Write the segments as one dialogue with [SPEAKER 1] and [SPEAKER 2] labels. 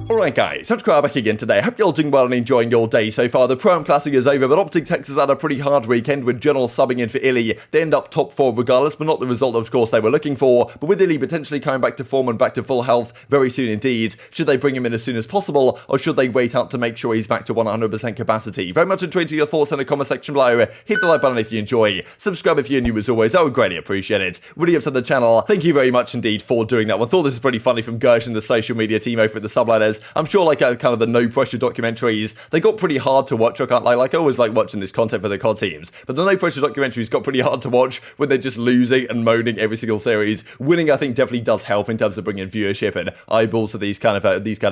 [SPEAKER 1] Alright guys, TacticalRab back again today. Hope you're all doing well and enjoying your day so far. The Pro-Am Classic is over, but OpTic Texas had a pretty hard weekend with General subbing in for iLLeY. They end up top 4 regardless, but not the result of course they were looking for. But with iLLeY potentially coming back to form and back to full health very soon indeed, should they bring him in as soon as possible, or should they wait out to make sure he's back to 100% capacity? Very much enjoying your thoughts in the comment section below. Hit the like button if you enjoy. Subscribe if you're new as always. I would greatly appreciate it. Really up to the channel. Thank you very much indeed for doing that. I thought this was pretty funny from Gersh and the social media team over at the subliners. I'm sure like kind of the no pressure documentaries, they got pretty hard to watch. I can't lie, like I always like watching this content for the COD teams, but the no pressure documentaries got pretty hard to watch when they're just losing and moaning every single series. Winning I think definitely does help in terms of bringing viewership and eyeballs to these kind of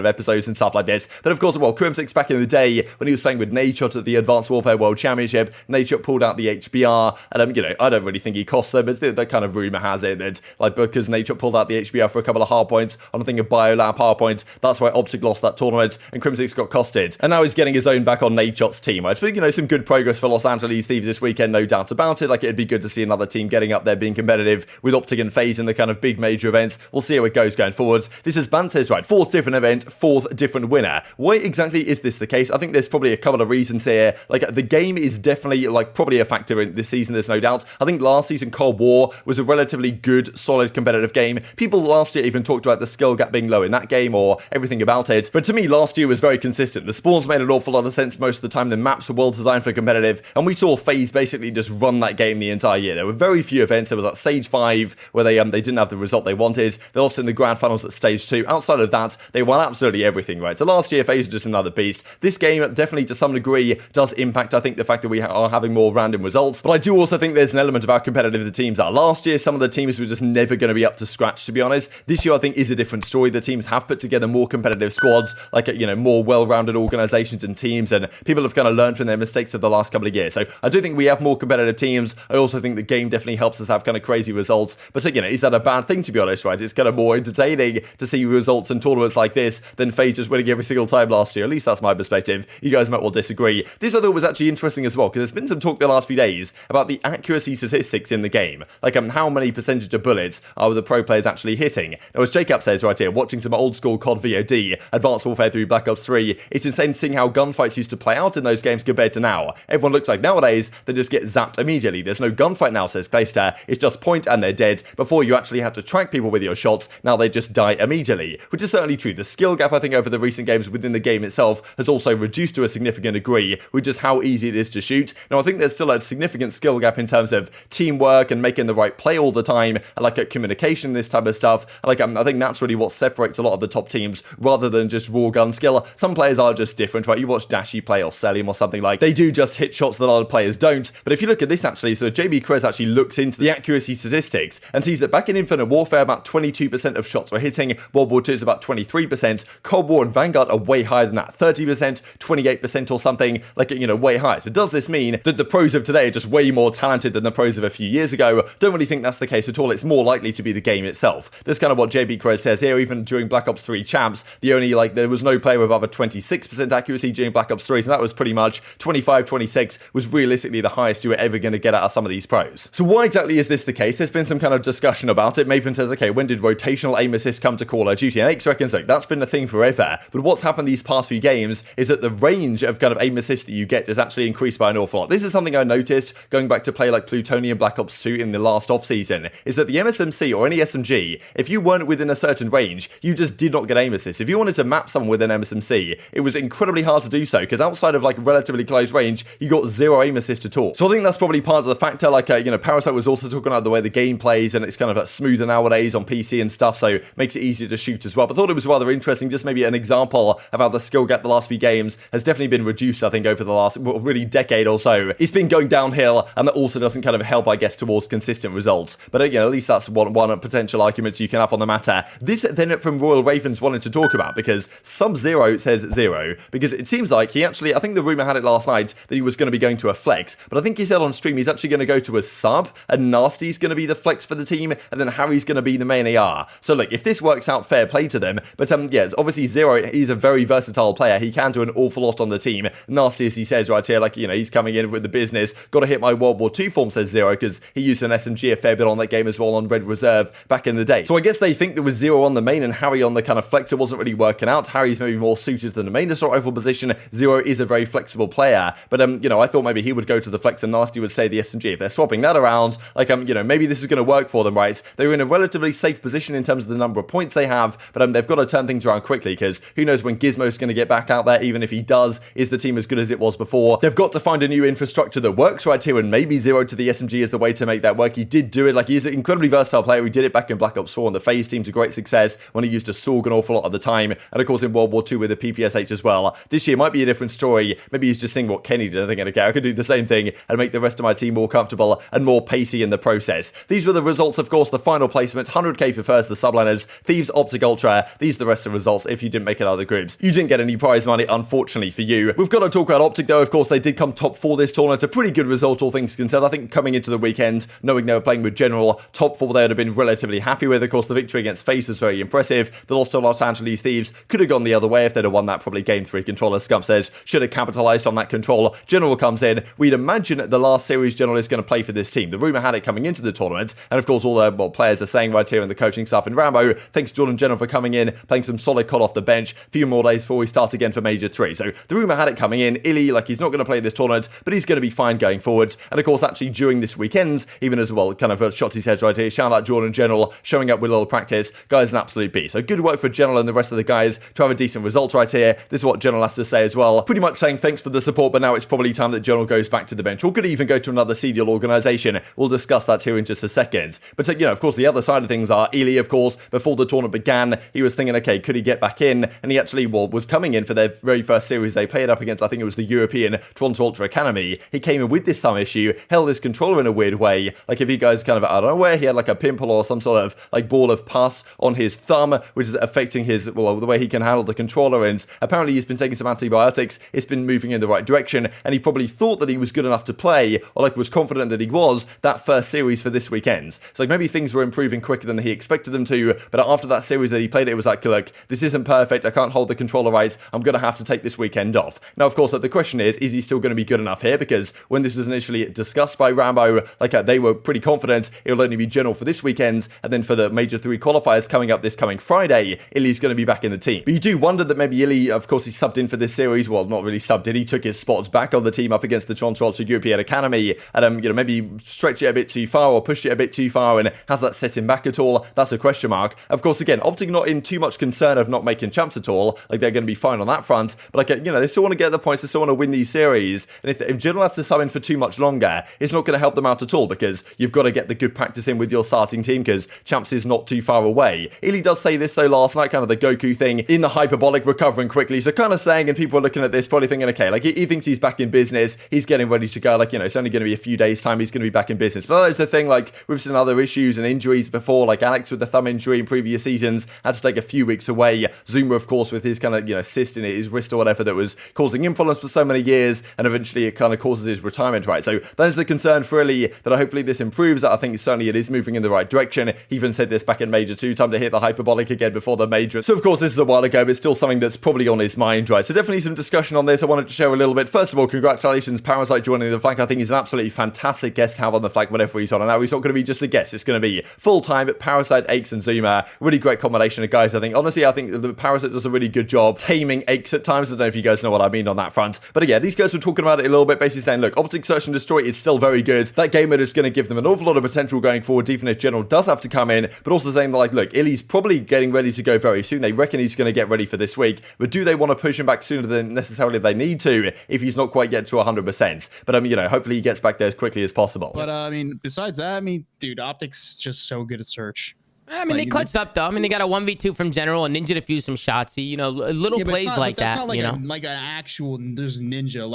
[SPEAKER 1] episodes and stuff like this. But of course, well, Crimsix back in the day when he was playing with Nadeshot at the Advanced Warfare World Championship, Nadeshot pulled out the HBR, and you know, I don't really think he cost them, but the kind of rumor has it that like because Nadeshot pulled out the HBR for a couple of hard points on I think a Biolab hard point, that's why OpTic lost that tournament and Crimsix got costed, and now he's getting his own back on Nadeshot's team. I think, you know, some good progress for Los Angeles Thieves this weekend, no doubt about it. Like, it'd be good to see another team getting up there, being competitive with OpTic and FaZe in the kind of big major events. We'll see how it goes going forwards. This is Bance says, right, 4th different event, 4th different winner. Why exactly is this the case? I think there's probably a couple of reasons here. Like, the game is definitely, like, probably a factor in this season, there's no doubt. I think last season, Cold War was a relatively good, solid, competitive game. People last year even talked about the skill gap being low in that game or everything about it. But to me, last year was very consistent. The spawns made an awful lot of sense most of the time. The maps were well designed for competitive, and we saw FaZe basically just run that game the entire year. There were very few events. There was like Stage 5 where they didn't have the result they wanted. They lost in the grand finals at Stage 2. Outside of that, they won absolutely everything, right? So last year, FaZe was just another beast. This game definitely to some degree does impact, I think, the fact that we are having more random results, but I do also think there's an element of how competitive the teams are. Last year, some of the teams were just never going to be up to scratch, to be honest. This year, I think, is a different story. The teams have put together more competitive squads, like, you know, more well-rounded organizations and teams, and people have kind of learned from their mistakes of the last couple of years. So I do think we have more competitive teams. I also think the game definitely helps us have kind of crazy results. But, you know, is that a bad thing, to be honest, right? It's kind of more entertaining to see results in tournaments like this than FaZe just winning every single time last year. At least that's my perspective. You guys might well disagree. This I thought was actually interesting as well, because there's been some talk the last few days about the accuracy statistics in the game. Like, how many percentage of bullets are the pro players actually hitting? Now, as Jacob says right here, watching some old school COD VOD, Advanced Warfare 3 Black Ops 3, it's insane seeing how gunfights used to play out in those games compared to now. Everyone looks like nowadays they just get zapped immediately. There's no gunfight now, says Clayster. It's just point and they're dead. Before you actually had to track people with your shots, now they just die immediately, which is certainly true. The skill gap, I think, over the recent games within the game itself has also reduced to a significant degree with just how easy it is to shoot. Now, I think there's still a significant skill gap in terms of teamwork and making the right play all the time, and like communication, this type of stuff. Like, I think that's really what separates a lot of the top teams rather than just raw gun skill. Some players are just different, right? You watch Dashy play or Cellium or something, like they do just hit shots that other players don't. But if you look at this actually, so JB Krez actually looks into the accuracy statistics and sees that back in Infinite Warfare about 22% of shots were hitting, World War II is about 23%, Cold War and Vanguard are way higher than that, 30%, 28% or something, like, you know, way higher. So does this mean that the pros of today are just way more talented than the pros of a few years ago? Don't really think that's the case at all. It's more likely to be the game itself. That's kind of what JB Krez says here. Even during Black Ops 3 champs, there was no player above a 26% accuracy during Black Ops 3, so that was pretty much 25, 26 was realistically the highest you were ever going to get out of some of these pros. So why exactly is this the case? There's been some kind of discussion about it. Maven says, okay, when did rotational aim assist come to Call of Duty? And X reckons, like, that's been a thing forever. But what's happened these past few games is that the range of kind of aim assist that you get has actually increased by an awful lot. This is something I noticed going back to play like Plutonium Black Ops 2 in the last off-season, is that the MSMC or any SMG, if you weren't within a certain range, you just did not get aim assist. If you wanted to map someone with an MSMC, it was incredibly hard to do so, because outside of like relatively close range, you got zero aim assist at all. So I think that's probably part of the factor. Like, you know, Parasite was also talking about the way the game plays, and it's kind of like smoother nowadays on PC and stuff, so makes it easier to shoot as well. But I thought it was rather interesting, just maybe an example of how the skill gap the last few games has definitely been reduced, I think, over the last, well, really decade or so. It's been going downhill, and that also doesn't kind of help, I guess, towards consistent results. But again, at least that's one potential argument you can have on the matter. This then from Royal Ravens wanted to talk about, because Sub-Zero says 0, because it seems like he actually, I think the rumor had it last night that he was going to be going to a flex, but I think he said on stream he's actually going to go to a sub, and Nasty's going to be the flex for the team, and then Harry's going to be the main AR. So look, if this works out, fair play to them. But yeah, obviously Zero, he's a very versatile player. He can do an awful lot on the team. Nasty, as he says right here, like, you know, he's coming in with the business. Got to hit my World War II form, says Zero, because he used an SMG a fair bit on that game as well on Red Reserve back in the day. So I guess they think there was Zero on the main and Harry on the kind of flex. It wasn't really working out. Harry's maybe more suited to the main assault rifle position. Zero is a very flexible player, but you know, I thought maybe he would go to the flex and Nasty would say the SMG. If they're swapping that around, like you know, maybe this is going to work for them, right? They're in a relatively safe position in terms of the number of points they have, but they've got to turn things around quickly, because who knows when Gizmo's going to get back out there. Even if he does, is the team as good as it was before? They've got to find a new infrastructure that works right here, and maybe Zero to the SMG is the way to make that work. He did do it. Like, he's an incredibly versatile player. He did it back in Black Ops 4 and the FaZe team to great success when he used a Sorg an awful lot of the time, and of course in World War II with the PPSH as well. This year might be a different story. Maybe he's just seeing what Kenny did and thinking, okay, I could do the same thing and make the rest of my team more comfortable and more pacey in the process. These were the results, of course. The final placement, 100k for first, the subliners, Thieves, OpTic Ultra. These are the rest of the results if you didn't make it out of the groups. You didn't get any prize money, unfortunately for you. We've got to talk about OpTic though. Of course, they did come top 4 this tournament. A pretty good result, all things considered. I think coming into the weekend, knowing they were playing with General, top 4 they would have been relatively happy with. Of course, the victory against FaZe was very impressive. The loss to Los Angeles Thieves could have gone the other way if they'd have won that, probably game 3 controller. Scump says, should have capitalized on that control. General comes in. We'd imagine the last series General is going to play for this team. The rumor had it coming into the tournament, and of course all the players are saying right here in the coaching staff in Rambo, thanks Jordan General for coming in, playing some solid COD off the bench. A few more days before we start again for Major 3. So the rumor had it coming in. iLLeY, like, he's not going to play this tournament, but he's going to be fine going forward. And of course, actually during this weekend, even as well, kind of shots he said right here, shout out Jordan General, showing up with a little practice. Guy's an absolute beast. So good work for General and the rest of the guys to have a decent result right here. This is what General has to say as well. Pretty much saying thanks for the support, but now it's probably time that General goes back to the bench, or could even go to another CDL organization. We'll discuss that here in just a second. But you know, of course, the other side of things are iLLeY, of course, before the tournament began, he was thinking, okay, could he get back in? And he actually was coming in for their very first series they played up against, I think it was the European Toronto Ultra Academy. He came in with this thumb issue, held his controller in a weird way. Like, if you guys kind of, I don't know where, he had like a pimple or some sort of like ball of pus on his thumb, which is affecting his, well, the way he can handle the controller. And apparently he's been taking some antibiotics. It's been moving in the right direction, and he probably thought that he was good enough to play, or like was confident that he was, that first series for this weekend. So like maybe things were improving quicker than he expected them to, but after that series that he played, it was like, look, this isn't perfect. I can't hold the controller right. I'm going to have to take this weekend off. Now, of course, the question is he still going to be good enough here? Because when this was initially discussed by Rambo, like they were pretty confident it will only be General for this weekend, and then for the Major 3 qualifiers coming up this coming Friday, iLLeY's going to be back in the team. But you do wonder that maybe iLLeY, of course, he subbed in for this series. Well, not really subbed in. He took his spot back on the team up against the Toronto Ultra European Academy, and you know, maybe stretch it a bit too far or pushed it a bit too far, and has that set him back at all? That's a question mark. Of course, again, OpTic not in too much concern of not making champs at all. Like, they're going to be fine on that front, but like, you know, they still want to get the points, they still want to win these series, and if General has to sub in for too much longer, it's not going to help them out at all, because you've got to get the good practice in with your starting team, because champs is not too far away. iLLeY does say this though last night, kind of the Goku thing in the hyperbolic, recovering quickly, so kind of saying, and people are looking at this probably thinking, okay, like he thinks he's back in business, he's getting ready to go, like, you know, it's only going to be a few days time, he's going to be back in business. But that's the thing, like, we've seen other issues and injuries before, like Alex with the thumb injury in previous seasons had to take a few weeks away. Zuma, of course, with his kind of, you know, cyst in his wrist or whatever that was causing him problems for so many years, and eventually it kind of causes his retirement, right? So that is the concern for iLLeY, that hopefully this improves. I think certainly it is moving in the right direction. He even said this back in Major 2, time to hit the hyperbolic again before the Major. So of course this is a while ago, but it's still something that's probably on his mind, right? So definitely some discussion on this. I wanted to share a little bit. First of all, congratulations Parasite joining the flank. I think he's an absolutely fantastic guest to have on the flank whenever he's on. And now he's not going to be just a guest, it's going to be full-time. Parasite, Aches and Zuma, really great combination of guys. I think the Parasite does a really good job taming Aches at times. I don't know if you guys know what I mean on that front, but yeah, these guys were talking about it a little bit, basically saying, look, OpTic Search and Destroy, it's still very good. That game mode is going to give them an awful lot of potential going forward, even if General does have to come in, but also saying that, like, look, iLLeY's probably getting ready to go very soon. They reckon he's going to get ready for this week, but do they want to push him back sooner than necessarily they need to if he's not quite yet to 100%? But you know, hopefully he gets back there as quickly as possible.
[SPEAKER 2] But I mean, besides that, I mean, dude, OpTic's just so good at search.
[SPEAKER 3] I mean, they clutched up though. I mean, they got a 1v2 from General, and Ninja defused some shots. You know, little plays like that.
[SPEAKER 2] That's not like
[SPEAKER 3] you know,
[SPEAKER 2] like an actual there's Ninja.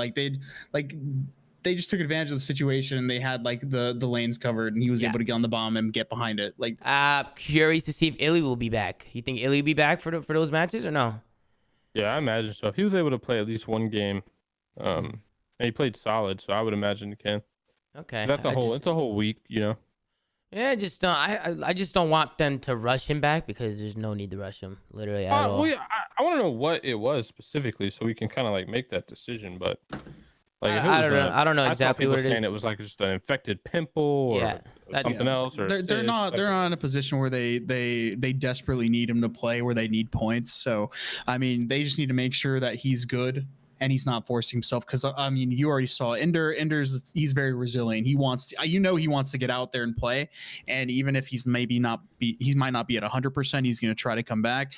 [SPEAKER 2] They just took advantage of the situation, and they had like the lanes covered, and he was able to get on the bomb and get behind it. Like,
[SPEAKER 3] curious to see if iLLeY will be back. You think iLLeY will be back for those matches or no?
[SPEAKER 4] Yeah, I imagine so. If he was able to play at least one game, and he played solid, so I would imagine he can.
[SPEAKER 3] Okay,
[SPEAKER 4] that's it's a whole week, you know.
[SPEAKER 3] Yeah, I just don't want them to rush him back, because there's no need to rush him literally at all.
[SPEAKER 4] Well, I want to know what it was specifically, so we can kind of like make that decision. But Like if it
[SPEAKER 3] I
[SPEAKER 4] was
[SPEAKER 3] don't know. I don't know exactly what it is.
[SPEAKER 4] saying it was like just an infected pimple or
[SPEAKER 3] Yeah,
[SPEAKER 4] something else. Or
[SPEAKER 2] They're not in a position where they desperately need him to play, where they need points. So I mean, they just need to make sure that he's good and he's not forcing himself, because I mean, you already saw Ender's he's very resilient. He wants to, he wants to get out there and play, and even if he's maybe not he might not be at 100%, he's going to try to come back.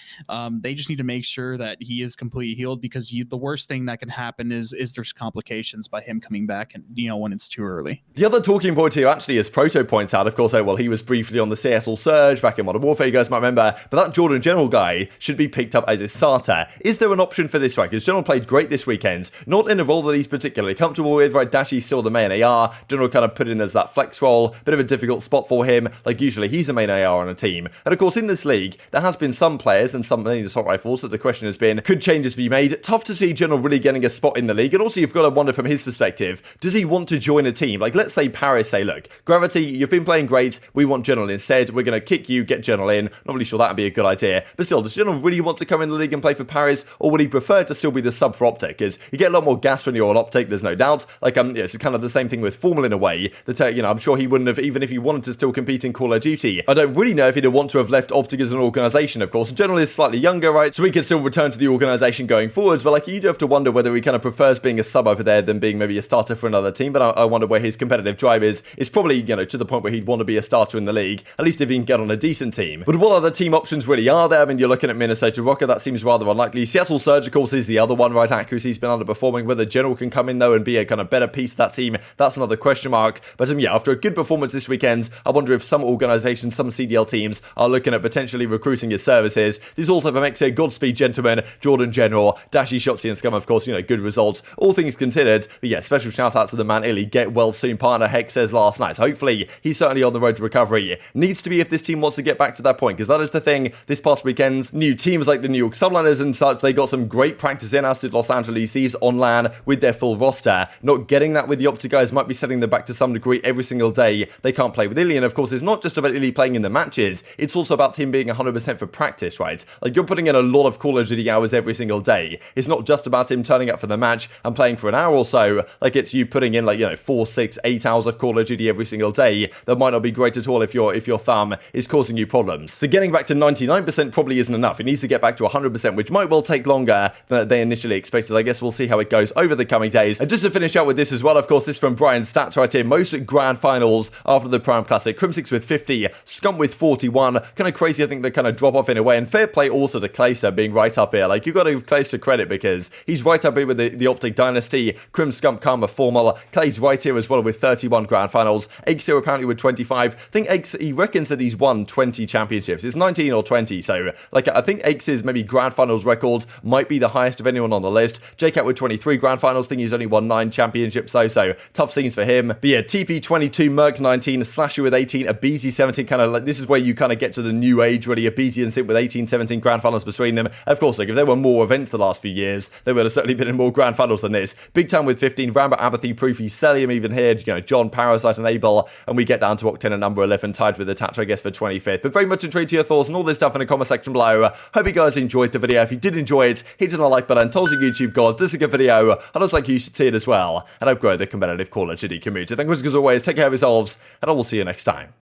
[SPEAKER 2] They just need to make sure that he is completely healed, because the worst thing that can happen is there's complications by him coming back, and when it's too early.
[SPEAKER 1] The other talking point here, actually, as Proto points out, of course, he was briefly on the Seattle Surge back in Modern Warfare, you guys might remember, but that Jordan General guy should be picked up as a starter. Is there an option for this, right? Because General played great this weekend, not in a role that he's particularly comfortable with, right? Dashy's still the main AR, General kind of put in as that flex role, bit of a difficult spot for him, like usually he's a main AR on a team. And of course, in this league, there has been some players and some main assault rifles that the question has been, could changes be made? Tough to see General really getting a spot in the league, and also you've got to wonder from his perspective, does he want to join a team? Like, let's say Paris say, look, Gravity, you've been playing great, we want General instead, we're going to kick you, get General in. Not really sure that would be a good idea, but still, does General really want to come in the league and play for Paris, or would he prefer to still be the sub for OpTic? Because you get a lot more gas when you're on OpTic, there's no doubt. Like, it's kind of the same thing with Formal in a way, that, I'm sure he wouldn't have, even if he wanted to still compete in Call of Duty. I don't really know if he'd want to have left OpTic as an organisation, of course. General is slightly younger, right, so he could still return to the organisation going forwards, but like, you do have to wonder whether he kind of prefers being a sub over there than being maybe a starter for another team, but I wonder where his competitive drive is probably, to the point where he'd want to be a starter in the league, at least if he can get on a decent team. But what other team options really are there? I mean, you're looking at Minnesota Rokkr, that seems rather unlikely. Seattle Surge, of course, is the other one, right? Accuracy's been underperforming. Whether General can come in, though, and be a kind of better piece of that team, that's another question mark. But yeah, after a good performance this weekend, I wonder if some organisations, some CDL teams, are looking at potentially recruiting his services. There's also the mix here, Godspeed Gentleman, Jordan General, Dashy, Shotzzy, and Scum, of course, good results, all things considered. But yeah, special shout out to the man, iLLeY, get well soon, partner, Hex says last night. Hopefully, he's certainly on the road to recovery. Needs to be if this team wants to get back to that point, because that is the thing. This past weekend, new teams like the New York Subliners and such, they got some great practice in, as did Los Angeles Thieves on LAN with their full roster. Not getting that with the OpTic guys might be setting them back to some degree every single day. They can't play with iLLeY, and of course, it's not just about iLLeY playing in the matches, it's also about him being 100% for practice, right? Like, you're putting in a lot of Call of Duty hours every single day. It's not just about him turning up for the match and playing for an hour or so, like it's you putting in 4, 6, 8 hours of Call of Duty every single day. That might not be great at all if your thumb is causing you problems. So getting back to 99% probably isn't enough. It needs to get back to 100%, which might well take longer than they initially expected. I guess we'll see how it goes over the coming days. And just to finish out with this as well, of course, this from Brian's stats right here. Most grand finals after the Prime Classic. Crimsix with 50, Scum with 41. Kind of crazy, I think, they kind of drop off in a way. And fair play also to Clayster being right up here. Like, you got to give Clayster credit, because he's right up here with the OpTic Dynasty. Crim, Scum, Karma, Formal. Clay's right here as well with 31 grand finals. aBeZy apparently with 25. I think he reckons that he's won 20 championships. It's 19 or 20, so I think aBeZy's maybe grand finals record might be the highest of anyone on the list. JCat with 23 grand finals. I think he's only won 9 championships though, so tough scenes for him. But yeah, TP 22, Merc 19, Slasher with 18, aBeZy 17. Kind of like, this is where you kind of get to the new age really. aBeZy and Simp with 18, 17 grand finals between them. Of course, like, if there were more events the last few years, they would have certainly been in more grand finals than this. Big Time with 15, Rambo, aBeZy, Proofy, Cellium even here, John, Parasite, and Abel, and we get down to Octane at number 11, tied with the Tatch, I guess, for 25th. But very much intrigued to your thoughts and all this stuff in the comment section below. Hope you guys enjoyed the video. If you did enjoy it, hit the like button, tell us your YouTube god, this is a good video, and looks like you should see it as well, and help grow the competitive Call of Duty community. Thank you as always, take care of yourselves, and I will see you next time.